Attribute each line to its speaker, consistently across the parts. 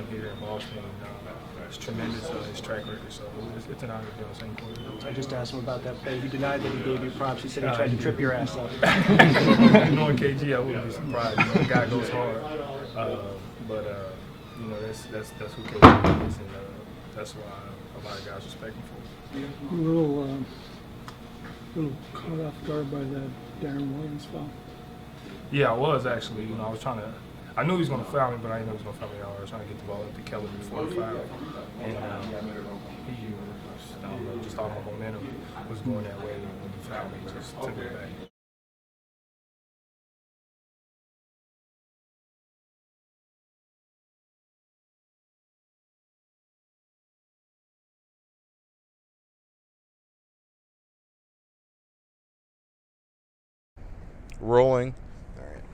Speaker 1: time here in Boston. It's tremendous, his track record, so it's an honor to be on the same court.
Speaker 2: I just asked him about that play. He denied that he gave you props. He said he tried to trip your ass up.
Speaker 1: Knowing KG, I wouldn't be surprised. The guy goes hard. But that's who KG is, and that's why a lot of guys respect him for it.
Speaker 3: A little caught off guard by that Darren Williams foul.
Speaker 1: Yeah, I was actually. I knew he was going to foul me, but I didn't know he was going to foul me. I was trying to get the ball up to Kelly before the foul. And he just thought my momentum was going that way. And when he fouled me, just took it back.
Speaker 4: Rolling. All right.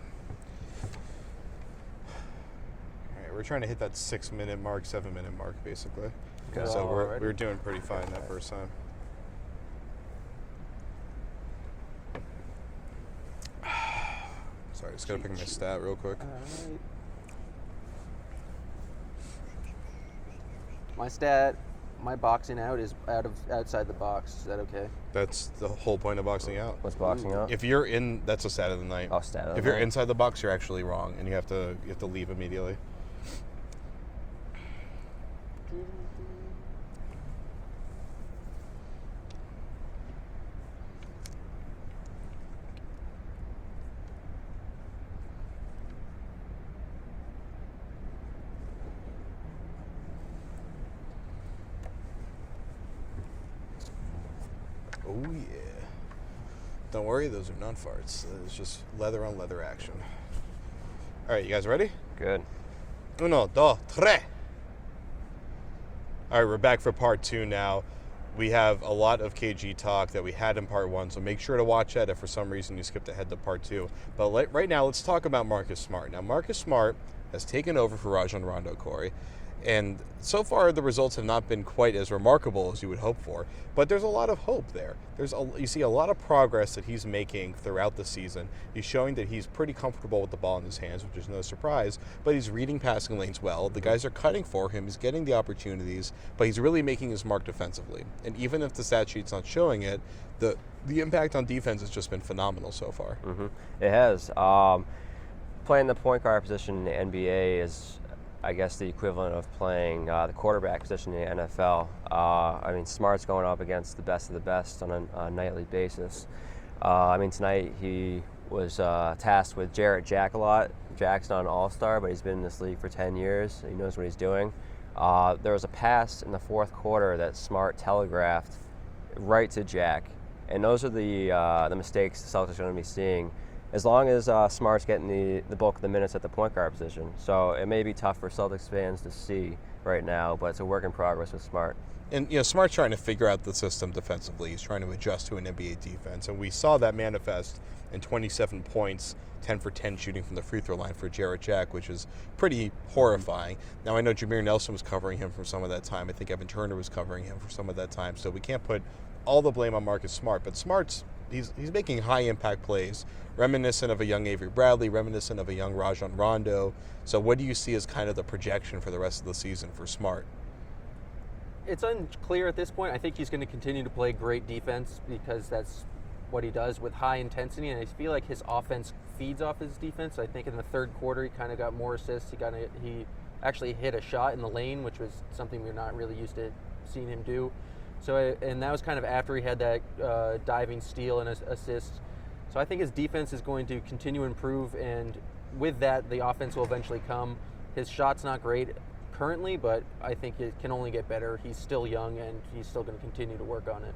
Speaker 4: We're trying to hit that 6-minute mark, 7-minute mark, basically. Okay. So we're doing pretty fine that first time. Sorry, just gotta pick my stat real quick.
Speaker 5: My stat, my boxing out is outside the box. Is that okay?
Speaker 4: That's the whole point of boxing out.
Speaker 6: What's boxing out?
Speaker 4: If you're in, that's a stat of the night.
Speaker 6: Oh, stat of the night.
Speaker 4: If you're inside the box, you're actually wrong, and you have to leave immediately. Oh yeah. Don't worry, those are non-farts. It's just leather on leather action. All right, you guys ready?
Speaker 6: Good.
Speaker 4: Uno, dos, tres. All right, we're back for part 2 now. We have a lot of KG talk that we had in part 1, so make sure to watch that if for some reason you skipped ahead to part 2. But right now, let's talk about Marcus Smart. Now, Marcus Smart has taken over for Rajon Rondo, Corey. And so far, the results have not been quite as remarkable as you would hope for. But there's a lot of hope there. You see a lot of progress that he's making throughout the season. He's showing that he's pretty comfortable with the ball in his hands, which is no surprise. But he's reading passing lanes well. The guys are cutting for him. He's getting the opportunities. But he's really making his mark defensively. And even if the stat sheet's not showing it, the impact on defense has just been phenomenal so far.
Speaker 6: Mm-hmm. It has. Playing the point guard position in the NBA is, I guess, the equivalent of playing the quarterback position in the NFL. I mean, Smart's going up against the best of the best on a nightly basis. I mean, tonight he was tasked with Jarrett Jack a lot. Jack's not an all-star, but he's been in this league for 10 years. He knows what he's doing. There was a pass in the fourth quarter that Smart telegraphed right to Jack, and those are the mistakes the Celtics are going to be seeing as long as Smart's getting the bulk of the minutes at the point guard position. So it may be tough for Celtics fans to see right now, but it's a work in progress with Smart.
Speaker 4: And, Smart's trying to figure out the system defensively. He's trying to adjust to an NBA defense. And we saw that manifest in 27 points, 10 for 10 shooting from the free throw line for Jarrett Jack, which is pretty horrifying. Now, I know Jameer Nelson was covering him for some of that time. I think Evan Turner was covering him for some of that time. So we can't put all the blame on Marcus Smart. But Smart's he's making high-impact plays, reminiscent of a young Avery Bradley, reminiscent of a young Rajon Rondo. So what do you see as kind of the projection for the rest of the season for Smart?
Speaker 5: It's unclear at this point. I think he's going to continue to play great defense because that's what he does with high intensity, and I feel like his offense feeds off his defense. I think in the third quarter he kind of got more assists. He actually hit a shot in the lane, which was something we're not really used to seeing him do. So, and that was kind of after he had that diving steal and assist. So I think his defense is going to continue to improve, and with that, the offense will eventually come. His shot's not great currently, but I think it can only get better. He's still young, and he's still going to continue to work on it.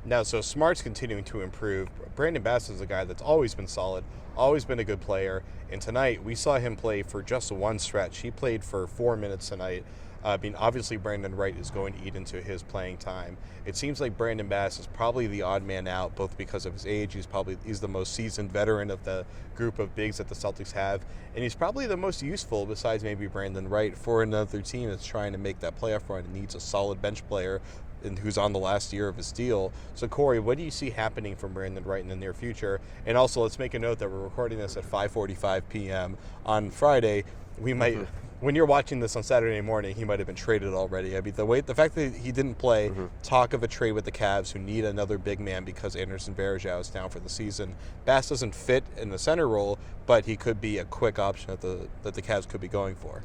Speaker 4: Now, so Smart's continuing to improve. Brandon Bass is a guy that's always been solid, always been a good player. And tonight, we saw him play for just one stretch. He played for 4 minutes tonight. Obviously, Brandon Wright is going to eat into his playing time. It seems like Brandon Bass is probably the odd man out, both because of his age. He's the most seasoned veteran of the group of bigs that the Celtics have, and he's probably the most useful, besides maybe Brandon Wright, for another team that's trying to make that playoff run and needs a solid bench player and who's on the last year of his deal. So, Corey, what do you see happening from Brandon Wright in the near future? And also, let's make a note that we're recording this at 5:45 p.m. on Friday. We might when you're watching this on Saturday morning, he might have been traded already. I mean, the fact that he didn't play, talk of a trade with the Cavs, who need another big man because Anderson Varejao is down for the season. Bass doesn't fit in the center role, but he could be a quick option that the Cavs could be going for.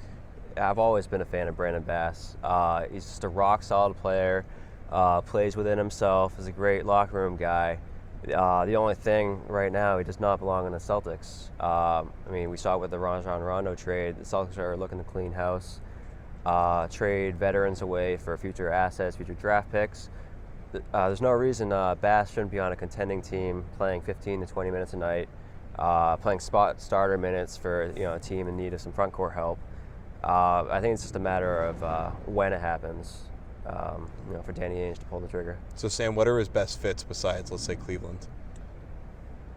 Speaker 6: I've always been a fan of Brandon Bass. He's just a rock solid player, plays within himself, is a great locker room guy. The only thing right now, he does not belong in the Celtics. I mean, we saw it with the Rajon Rondo trade. The Celtics are looking to clean house, trade veterans away for future assets, future draft picks. There's no reason Bass shouldn't be on a contending team, playing 15 to 20 minutes a night, playing spot starter minutes for a team in need of some front court help. I think it's just a matter of when it happens, for Danny Ainge to pull the trigger.
Speaker 4: So, Sam, what are his best fits besides, let's say, Cleveland?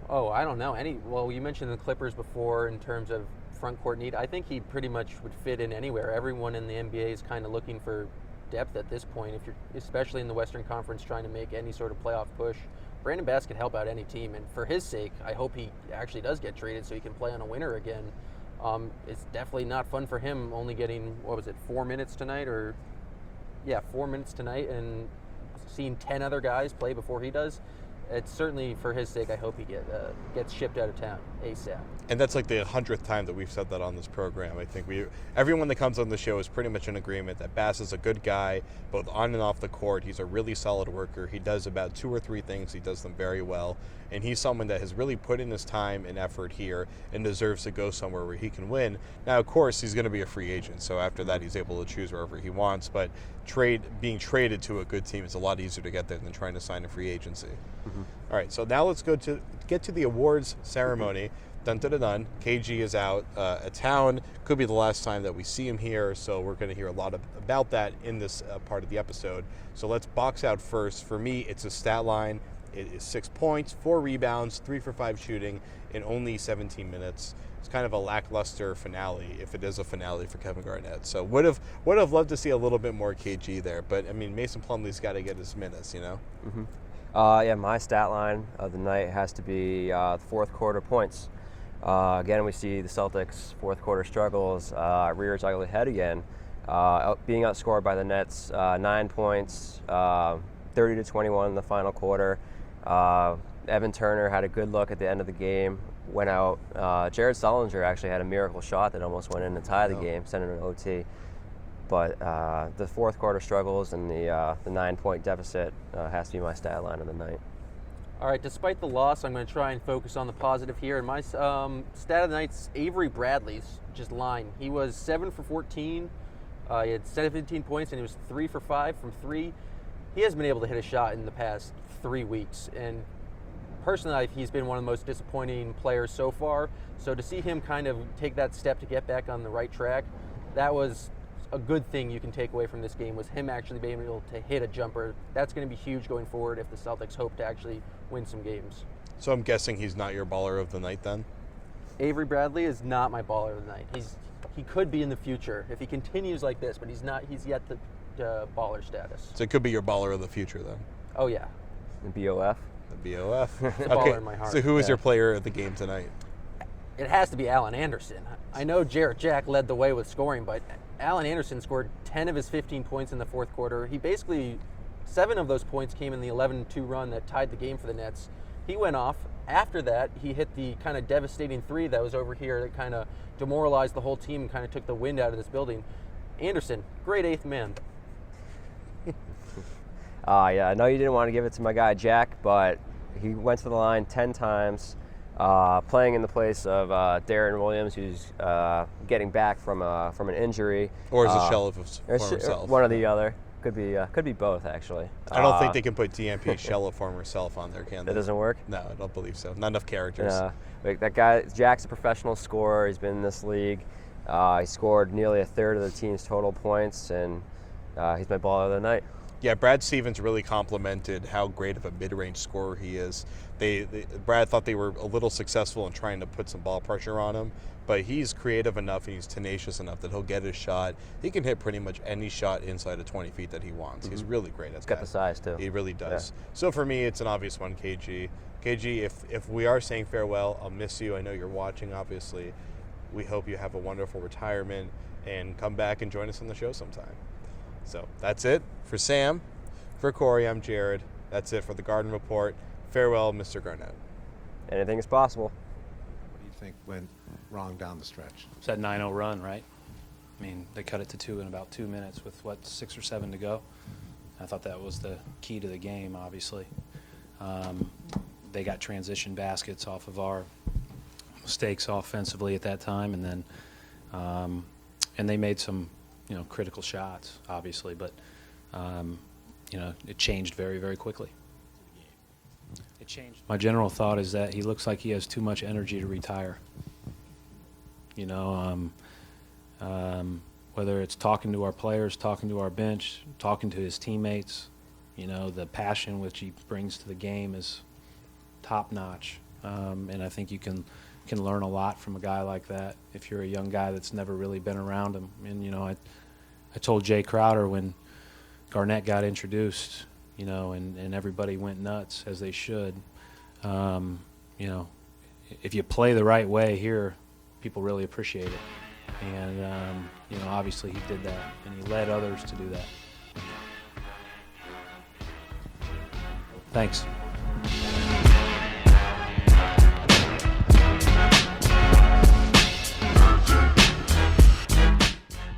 Speaker 5: Oh, I don't know. Well, you mentioned the Clippers before in terms of front court need. I think he pretty much would fit in anywhere. Everyone in the NBA is kind of looking for depth at this point, especially in the Western Conference, trying to make any sort of playoff push. Brandon Bass could help out any team, and for his sake, I hope he actually does get traded so he can play on a winner again. It's definitely not fun for him only getting, 4 minutes tonight? 4 minutes tonight, and seeing 10 other guys play before he does. It's certainly for his sake, I hope he gets shipped out of town ASAP.
Speaker 4: And that's like the 100th time that we've said that on this program. I think everyone that comes on the show is pretty much in agreement that Bass is a good guy, both on and off the court. He's a really solid worker. He does about 2 or 3 things. He does them very well. And he's someone that has really put in his time and effort here and deserves to go somewhere where he can win. Now, of course, he's going to be a free agent. So after that, he's able to choose wherever he wants. But being traded to a good team is a lot easier to get there than trying to sign a free agency. All right, so now let's get to the awards ceremony. Dun dun dun dun. KG is out of town. Could be the last time that we see him here, so we're going to hear a lot about that in this part of the episode. So let's box out first. For me, it's a stat line. It is 6 points, 4 rebounds, 3 for 5 shooting in only 17 minutes. It's kind of a lackluster finale, if it is a finale for Kevin Garnett. So would have loved to see a little bit more KG there, but I mean, Mason Plumlee's got to get his minutes,
Speaker 6: My stat line of the night has to be the fourth quarter points. Again, we see the Celtics' fourth quarter struggles, rear its ugly head again, being outscored by the Nets, 9 points, 30-21 in the final quarter. Evan Turner had a good look at the end of the game, went out. Jared Sullinger actually had a miracle shot that almost went in to tie the game, sent it in OT. But the fourth quarter struggles and the 9-point deficit has to be my stat line of the night.
Speaker 5: All right, despite the loss, I'm going to try and focus on the positive here. And my stat of the night's Avery Bradley's just line. He was 7 for 14. He had 17 points, and he was 3 for 5 from 3. He hasn't been able to hit a shot in the past 3 weeks. And personally, he's been one of the most disappointing players so far. So to see him kind of take that step to get back on the right track, that was a good thing you can take away from this game, was him actually being able to hit a jumper. That's going to be huge going forward if the Celtics hope to actually win some games.
Speaker 4: So I'm guessing he's not your baller of the night then?
Speaker 5: Avery Bradley is not my baller of the night. He could be in the future if he continues like this, but he's not. He's yet the baller status.
Speaker 4: So it could be your baller of the future then?
Speaker 5: Oh, yeah.
Speaker 6: The BOF?
Speaker 4: The BOF.
Speaker 5: The baller in my heart.
Speaker 4: So who is
Speaker 5: Yeah.
Speaker 4: your player of the game tonight?
Speaker 5: It has to be Alan Anderson. I know Jarrett Jack led the way with scoring, but Alan Anderson scored 10 of his 15 points in the fourth quarter. He basically, 7 of those points came in the 11-2 run that tied the game for the Nets. He went off. After that, he hit the kind of devastating 3 that was over here that kind of demoralized the whole team and kind of took the wind out of this building. Anderson, great 8th man.
Speaker 6: I know you didn't want to give it to my guy Jack, but he went to the line 10 times. Playing in the place of Darren Williams, who's getting back from an injury,
Speaker 4: Or is a shell of himself?
Speaker 6: One or the other. Could be both, actually.
Speaker 4: I don't think they can put DMP shell of former self on there, can they?
Speaker 6: That doesn't work?
Speaker 4: No, I don't believe so. Not enough characters.
Speaker 6: That guy, Jack's a professional scorer. He's been in this league. He scored nearly a third of the team's total points, and he's my baller of the night.
Speaker 4: Yeah, Brad Stevens really complimented how great of a mid-range scorer he is. Brad thought they were a little successful in trying to put some ball pressure on him, but he's creative enough and he's tenacious enough that he'll get his shot. He can hit pretty much any shot inside of 20 feet that he wants. He's really great at that.
Speaker 6: He's got the size, too.
Speaker 4: He really does.
Speaker 6: Yeah.
Speaker 4: So for me, it's an obvious one, KG. KG, if we are saying farewell, I'll miss you. I know you're watching, obviously. we hope you have a wonderful retirement and come back and join us on the show sometime. So that's it for Sam. For Corey, I'm Jared. That's it for the Garden Report. Farewell, Mr. Garnett.
Speaker 6: Anything is possible.
Speaker 7: What do you think went wrong down the stretch?
Speaker 8: It's that 9-0 run, right? I mean, they cut it to 2 in about 2 minutes with, 6 or 7 to go. I thought that was the key to the game, obviously. They got transition baskets off of our mistakes offensively at that time, and then and they made some, critical shots, obviously, but it changed very, very quickly. It changed. My general thought is that he looks like he has too much energy to retire. Whether it's talking to our players, talking to our bench, talking to his teammates, the passion which he brings to the game is top notch. And I think you can learn a lot from a guy like that if you're a young guy that's never really been around him. And, I told Jay Crowder when Garnett got introduced, and everybody went nuts, as they should. If you play the right way here, people really appreciate it. And, obviously he did that, and he led others to do that. Thanks.